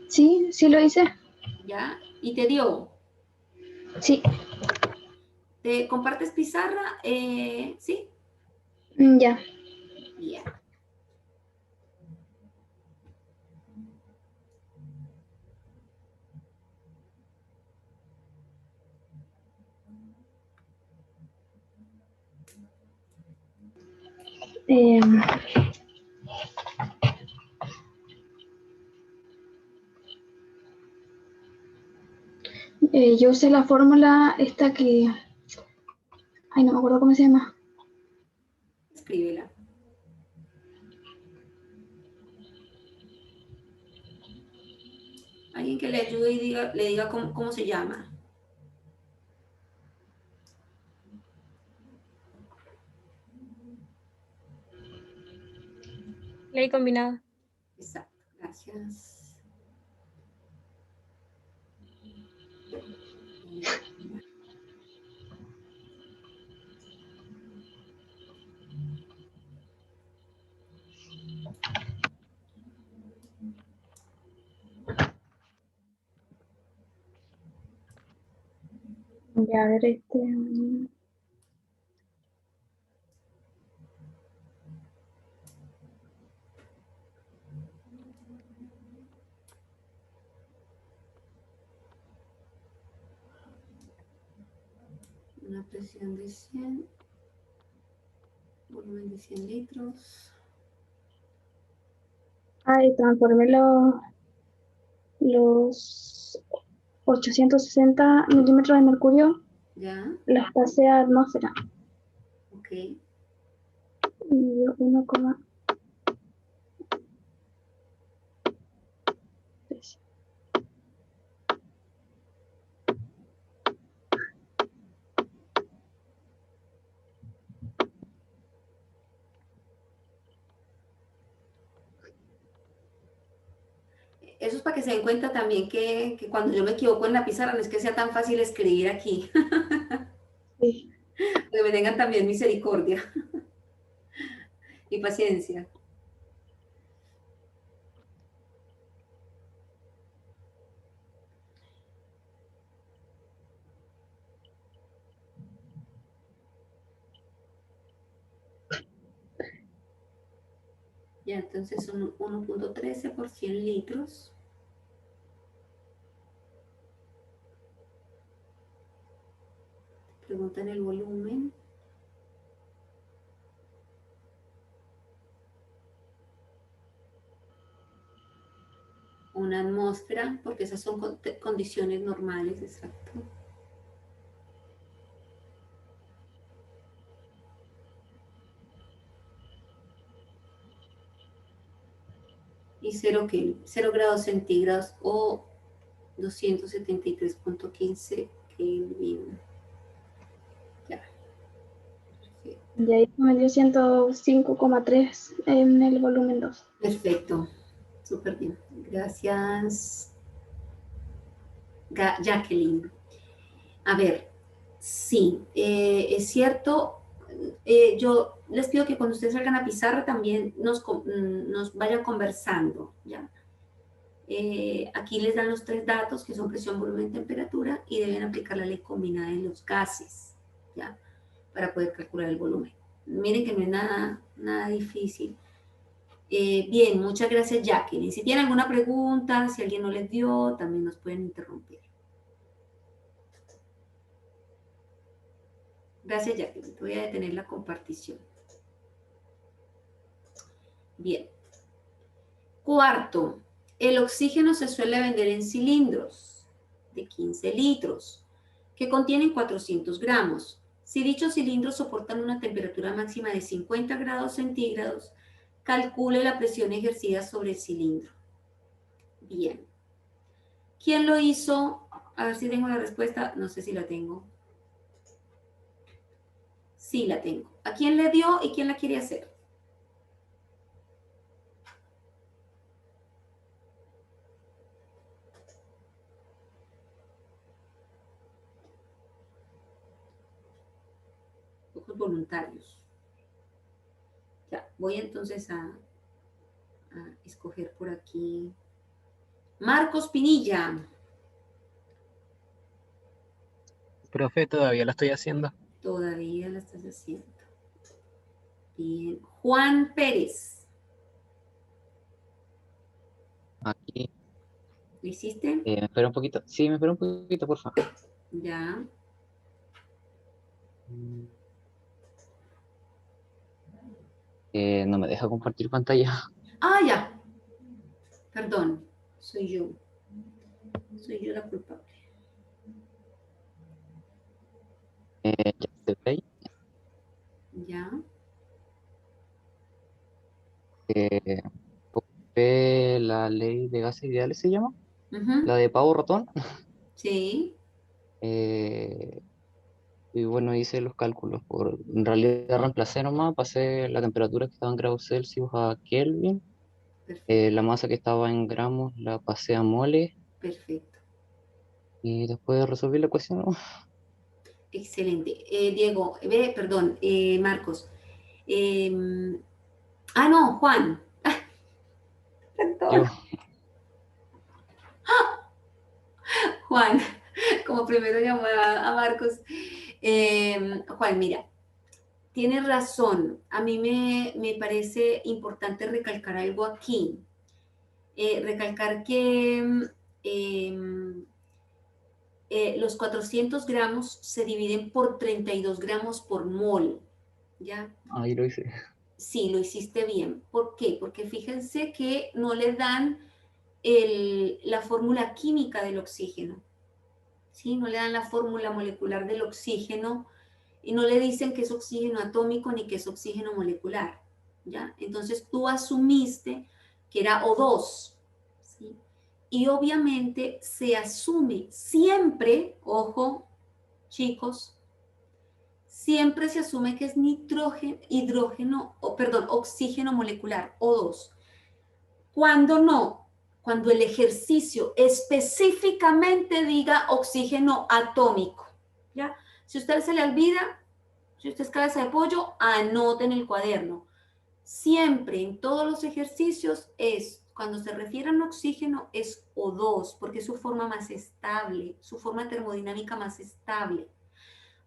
Sí, sí lo hice. ¿Ya? ¿Y te dio? Sí. ¿Te compartes pizarra? ¿Sí? Ya. Bien. Eh, yo usé la fórmula esta que... Ay, no me acuerdo cómo se llama. Escríbela. Alguien que le ayude y le diga cómo se llama. Ley combinada. Exacto, gracias. Ya, a ver, Una presión de 100. Volumen de 100 litros. transformé los 860 milímetros de mercurio, ¿Ya? los pasé a atmósfera. Ok. Y dio 1,3. eso es para que se den cuenta también que cuando yo me equivoco en la pizarra no es que sea tan fácil escribir aquí. Sí. Que me tengan también misericordia y paciencia. Ya, entonces son 1.13 por 100 litros. Preguntan el volumen. Una atmósfera, porque esas son condiciones normales, exacto. Y 0 grados centígrados o 273.15 Kelvin. Ya. Y ahí me dio 105,3 en el volumen 2. Perfecto. Súper bien. Gracias, Jacqueline. A ver, sí, es cierto. Yo les pido que cuando ustedes salgan a pizarra también nos vayan conversando, ¿ya? Aquí les dan los 3 datos que son presión, volumen, temperatura y deben aplicar la ley combinada de los gases, ¿ya? Para poder calcular el volumen. Miren que no es nada difícil. Bien, muchas gracias, Jacqueline. Si tienen alguna pregunta, si alguien no les dio, también nos pueden interrumpir. Gracias, Jacqueline. Voy a detener la compartición. Bien. Cuarto, el oxígeno se suele vender en cilindros de 15 litros que contienen 400 gramos. Si dichos cilindros soportan una temperatura máxima de 50 grados centígrados, calcule la presión ejercida sobre el cilindro. Bien. ¿Quién lo hizo? A ver si tengo la respuesta. No sé si la tengo. Sí, la tengo. ¿A quién le dio y quién la quiere hacer? Pocos voluntarios. Ya, voy entonces a escoger por aquí. Marcos Pinilla. Profe, todavía la estoy haciendo. Todavía la estás haciendo. Bien. Juan Pérez. Aquí, ¿Lo hiciste? me espera un poquito. Sí, me espera un poquito, por favor. Ya. No me deja compartir pantalla. Ah, ya. Perdón. Soy yo. Soy yo la culpable. Ya se ve ahí. Ya. Ocupé la ley de gases ideales, se llama. Ujú. La de pavo ratón. Sí. Y bueno, hice los cálculos. En realidad reemplacé nomás, pasé la temperatura que estaba en grados Celsius a Kelvin. Perfecto. La masa que estaba en gramos la pasé a moles. Perfecto. Y después resolví la ecuación, ¿no? Excelente. Diego, perdón, Marcos. No, Juan. Yo, Perdón. Juan, como primero llamó a Marcos. Juan, mira, tienes razón. A mí me parece importante recalcar algo aquí. Recalcar que los 400 gramos se dividen por 32 gramos por mol. ¿Ya? ahí lo hice. Sí, lo hiciste bien. ¿Por qué? Porque fíjense que no le dan la fórmula química del oxígeno. ¿Sí? No le dan la fórmula molecular del oxígeno y no le dicen que es oxígeno atómico ni que es oxígeno molecular. ¿Ya? Entonces tú asumiste que era O2. ¿Sí? Y obviamente se asume siempre, ojo, chicos, siempre se asume que es oxígeno molecular, O2. ¿Cuándo no? cuando el ejercicio específicamente diga oxígeno atómico, ¿ya? Si a usted se le olvida, si usted es cabeza de pollo, anote en el cuaderno. Siempre en todos los ejercicios cuando se refieren a oxígeno, es O2, porque es su forma más estable, su forma termodinámica más estable.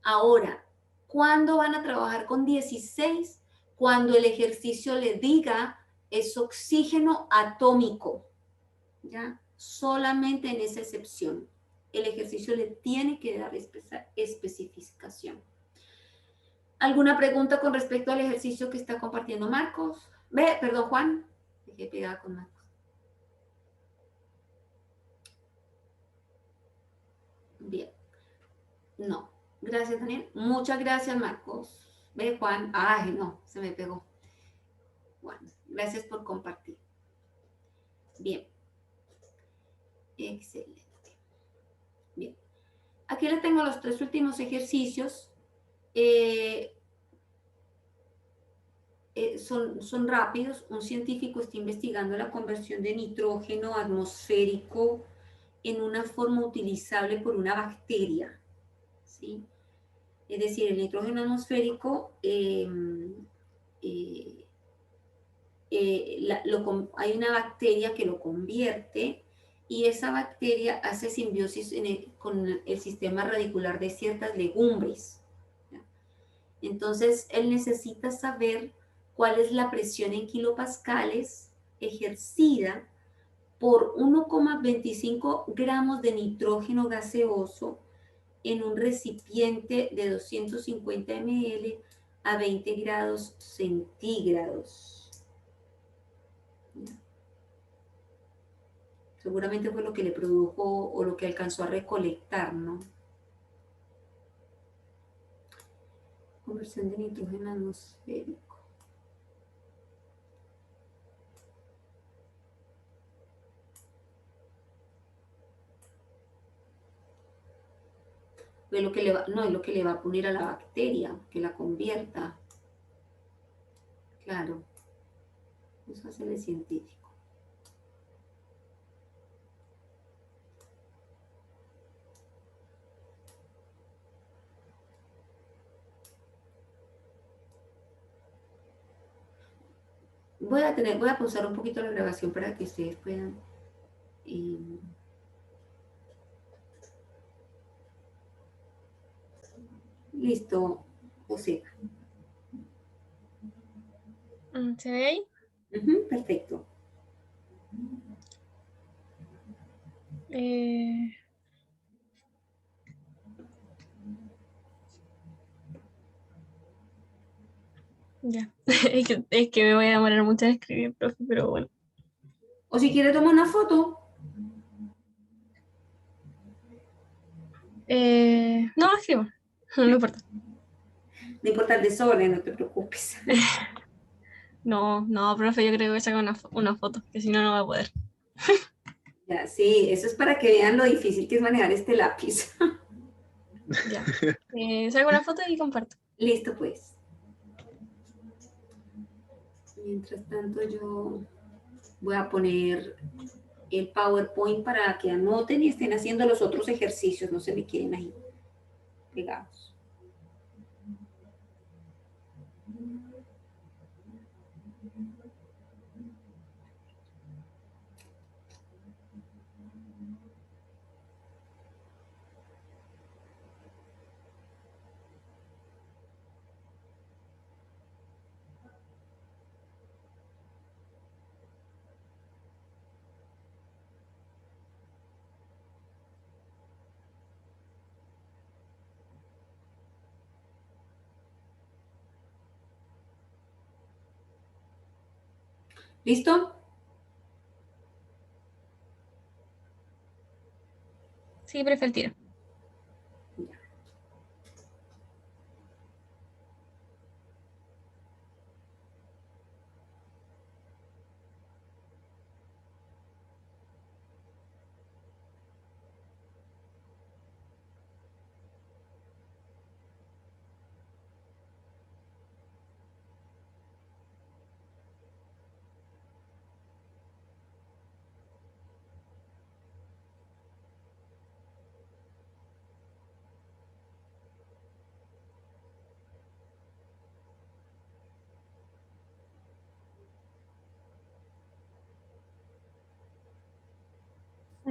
Ahora, ¿cuándo van a trabajar con 16? Cuando el ejercicio le diga es oxígeno atómico, ¿ya? Solamente en esa excepción. El ejercicio le tiene que dar especificación. ¿Alguna pregunta con respecto al ejercicio que está compartiendo Marcos? Perdón, Juan. Dejé pegada con Marcos. Bien. No. Gracias, Daniel. Muchas gracias, Marcos. Ve, Juan. Ay, no, se me pegó. Bueno, gracias por compartir. Bien. Excelente. Bien. Aquí le tengo los 3 últimos ejercicios. Son rápidos. Un científico está investigando la conversión de nitrógeno atmosférico en una forma utilizable por una bacteria, ¿sí? Es decir, el nitrógeno atmosférico hay una bacteria que lo convierte y esa bacteria hace simbiosis con el sistema radicular de ciertas legumbres, ¿ya? Entonces, él necesita saber cuál es la presión en kilopascales ejercida por 1,25 gramos de nitrógeno gaseoso en un recipiente de 250 ml a 20 grados centígrados. Seguramente fue lo que le produjo o lo que alcanzó a recolectar, ¿no? Conversión de nitrógeno atmosférico. Es lo que le va, no, es lo que le va a poner a la bacteria, que la convierta. Claro, eso hace el científico. Voy a pausar un poquito la grabación para que ustedes puedan... Listo, José. ¿Se ve ahí? Perfecto. Ya. Es que me voy a demorar mucho en escribir, profe, pero bueno. O si quiere tomar una foto. No, escribo. No importa. No importa el desorden, no te preocupes. No, profe, yo creo que voy a sacar una foto, que si no, no va a poder. Ya, sí, eso es para que vean lo difícil que es manejar este lápiz. Ya. Saco una foto y comparto. Listo, pues. Mientras tanto, yo voy a poner el PowerPoint para que anoten y estén haciendo los otros ejercicios, no se me queden ahí pegados. ¿Listo? Sí, profe, el tiro.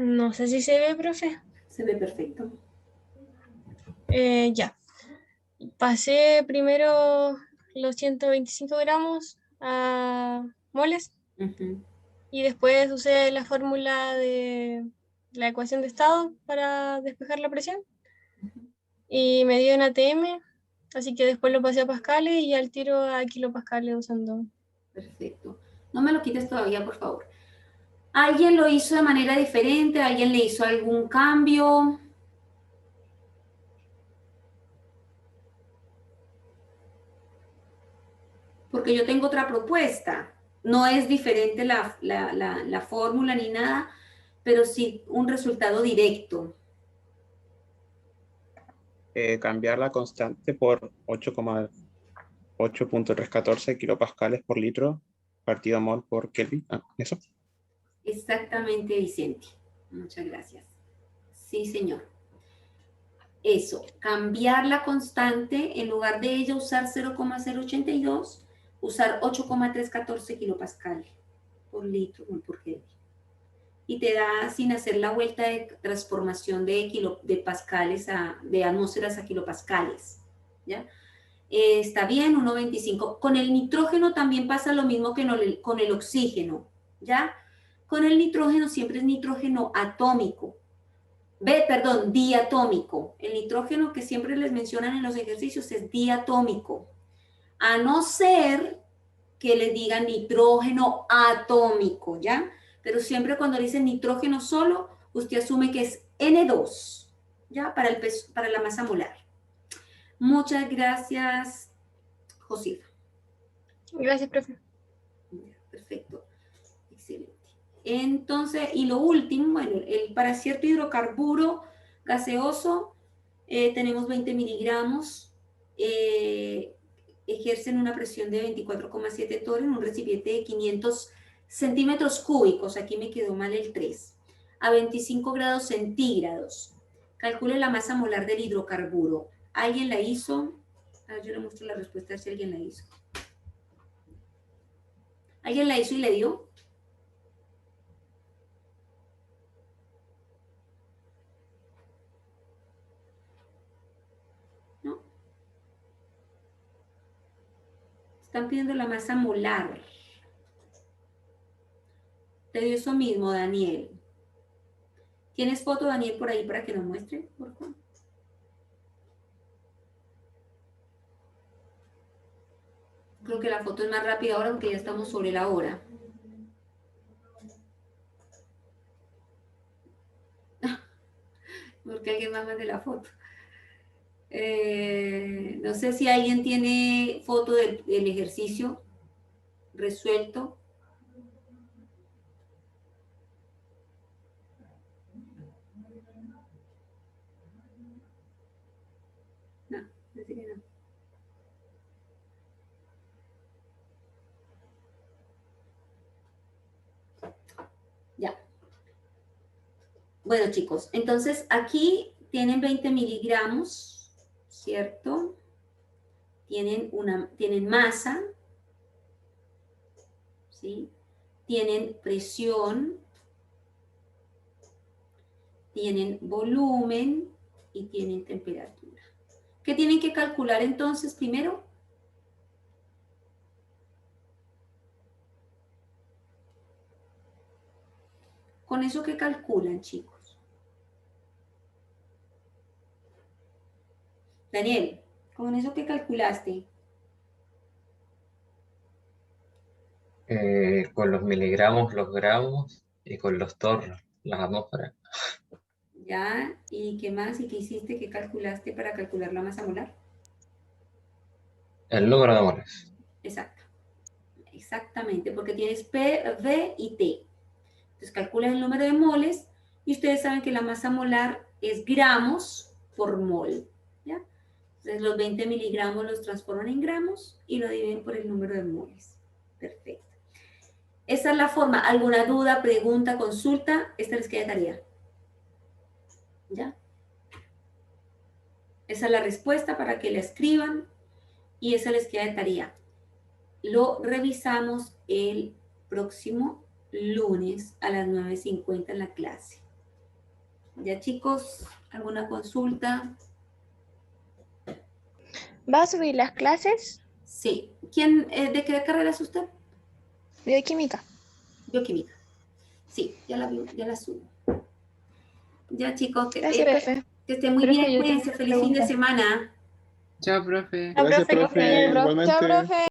No sé si se ve, profe. Se ve perfecto. Ya. Pasé primero los 125 gramos a moles Ujú. y después usé la fórmula de la ecuación de estado para despejar la presión y me dio en ATM, así que después lo pasé a pascales y al tiro a kilopascales usando. Perfecto. No me lo quites todavía, por favor. ¿Alguien lo hizo de manera diferente? ¿Alguien le hizo algún cambio? Porque yo tengo otra propuesta. No es diferente la fórmula ni nada, pero sí un resultado directo. Cambiar la constante por 8,314 kilopascales por litro partido mol por Kelvin. ¿Eso? Exactamente, Vicente. Muchas gracias. Sí, señor. Eso, cambiar la constante, en lugar de ella usar 0,082, usar 8,314 kilopascal por litro mol por Kelvin. Y te da sin hacer la vuelta de transformación de pascales de atmósferas a kilopascales. ¿Ya? Está bien, 1,25. Con el nitrógeno también pasa lo mismo que con el oxígeno. ¿Ya? Con el nitrógeno siempre es nitrógeno atómico. Diatómico. El nitrógeno que siempre les mencionan en los ejercicios es diatómico. A no ser que les digan nitrógeno atómico, ¿ya? Pero siempre cuando dicen nitrógeno solo, usted asume que es N2, ¿ya? Para la masa molar. Muchas gracias, Josifa. Gracias, profe. Perfecto. Excelente. Entonces, y lo último, bueno, para cierto hidrocarburo gaseoso tenemos 20 miligramos, ejercen una presión de 24,7 torres en un recipiente de 500 centímetros cúbicos, aquí me quedó mal el 3, a 25 grados centígrados. Calcule la masa molar del hidrocarburo. ¿Alguien la hizo? Yo le muestro la respuesta si alguien la hizo. ¿Alguien la hizo y le dio? ¿No? Están pidiendo la masa molar. Te dio eso mismo, Daniel. ¿Tienes foto, Daniel, por ahí para que nos muestre, por favor? Creo que la foto es más rápida ahora porque ya estamos sobre la hora. Porque alguien más mande la foto. No sé si alguien tiene foto del ejercicio resuelto. No, parece que no. Ya. Bueno, chicos, entonces aquí tienen 20 miligramos, ¿cierto? Tienen masa, ¿sí? Tienen presión, tienen volumen y tienen temperatura. ¿Qué tienen que calcular entonces primero? ¿Con eso qué calculan, chicos? Daniel, ¿con eso qué calculaste? Con los miligramos, los gramos y con los torres, las atmósferas. ¿Ya? ¿Y qué más? ¿Y qué hiciste? ¿Qué calculaste para calcular la masa molar? El número de moles. Exacto. Exactamente, porque tienes P, V y T. Entonces calculas el número de moles y ustedes saben que la masa molar es gramos por mol. ¿Ya? Entonces los 20 miligramos los transforman en gramos y lo dividen por el número de moles. Perfecto. Esa es la forma. ¿Alguna duda, pregunta, consulta? Esta les queda tarea. ¿Ya? Esa es la respuesta para que la escriban y esa les queda de tarea. Lo revisamos el próximo lunes a las 9:50 en la clase. Ya chicos, ¿alguna consulta? ¿Va a subir las clases? Sí. ¿Quién, de qué carrera es usted? Bioquímica. Bioquímica. Sí, ya la subo. Ya chicos, Gracias, profe. que esté muy Profe, bien, yo tengo cuídense, una feliz fin de pregunta. semana. Chao, profe. Gracias, profe, que esté bien. profe. Igualmente. Chao, profe.